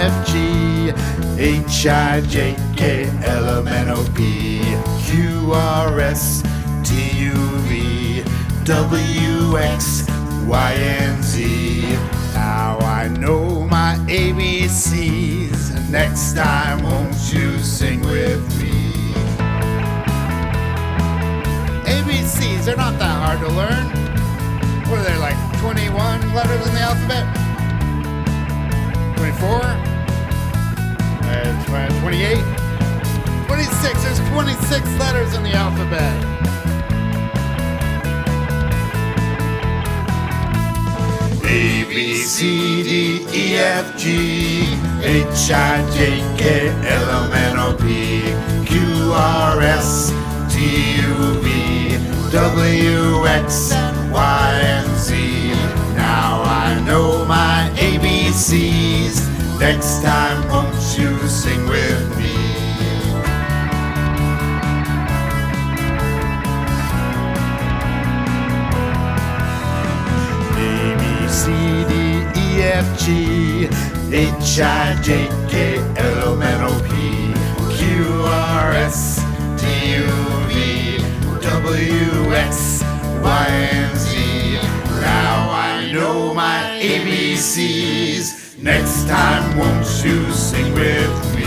F G H I J K L M N O P Q R S T U V W X Y and Z. Now I know my ABCs. Next time, won't you sing with me? ABCs, they're not that hard to learn. What are they, like 21 letters in the alphabet? 24? 28? 26, there's 26 letters in the alphabet. A, B, C, D, E, F, G H, I, J, K, L, M, N, O, P Q, R, S, T, U, V W, X, Y, and Z. Now I know my ABCs. Next time, won't you sing with me? C, D, E, F, G H, I, J, K, L, M, N, O, P Q, R, S, T, U, V W, X, Y, and Z. Now I know my ABCs. Next time, won't you sing with me?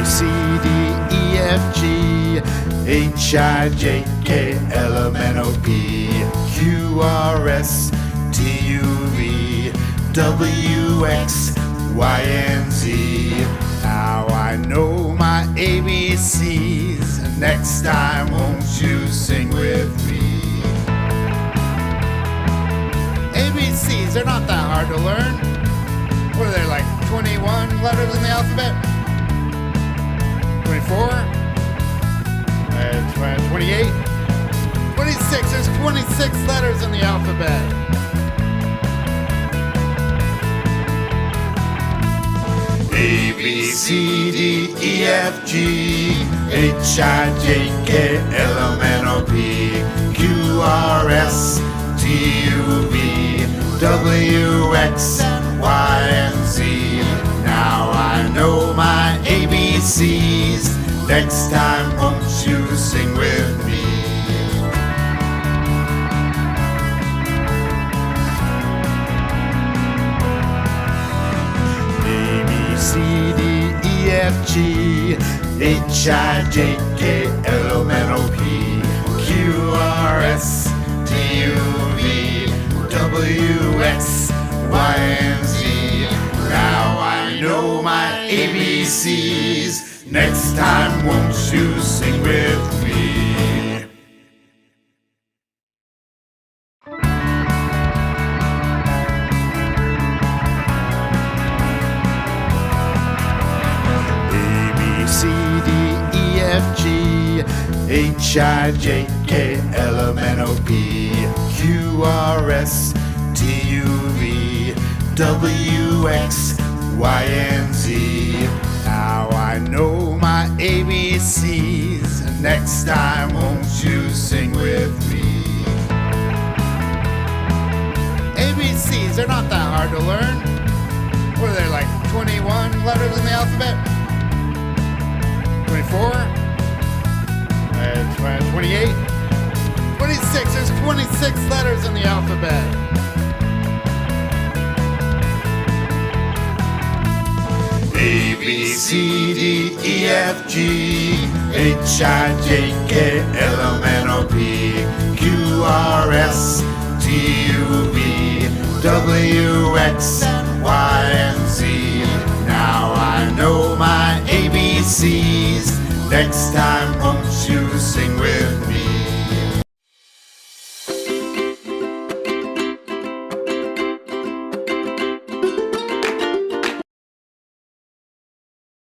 C, D, E, F, G H, I, J, K, L, M, N, O, P Q, R, S, T, U, V W, X, Y, and Z. Now I know my ABCs. Next time, won't you sing with me? ABCs, they're not that hard to learn. What are they, like 21 letters in the alphabet? 24? 28? 26, there's 26 letters in the alphabet. A, B, C, D, E, F, G H, I, J, K, L, M, N, O, P Q, R, S, T, U, V W, X, Y, and Z. Now I know my ABCs. Next time, won't you sing with me? A, B, C, D, E, F, G H, I, J, K, L, M, N, O, P Q, R, S, T, U, V W, X, Y, and Z. Now I know my ABCs. Next time, won't you sing with me? A, B, C, D, E, F, G H, I, J, K, L, M, N, O, P Q, R, S, T, U, V W, X, Y, and Z. Now I know my ABCs. Next time, won't you sing with me? ABCs, they're not that hard to learn. What are they, like 21 letters in the alphabet? 24? 28? 26, there's 26 letters in the alphabet. A, B, C, D, E, F, G H, I, J, K, L, M, N, O, P Q, R, S, T, U, V W, X, Y, and Z. Now I know my ABCs. Next time, won't you sing with me?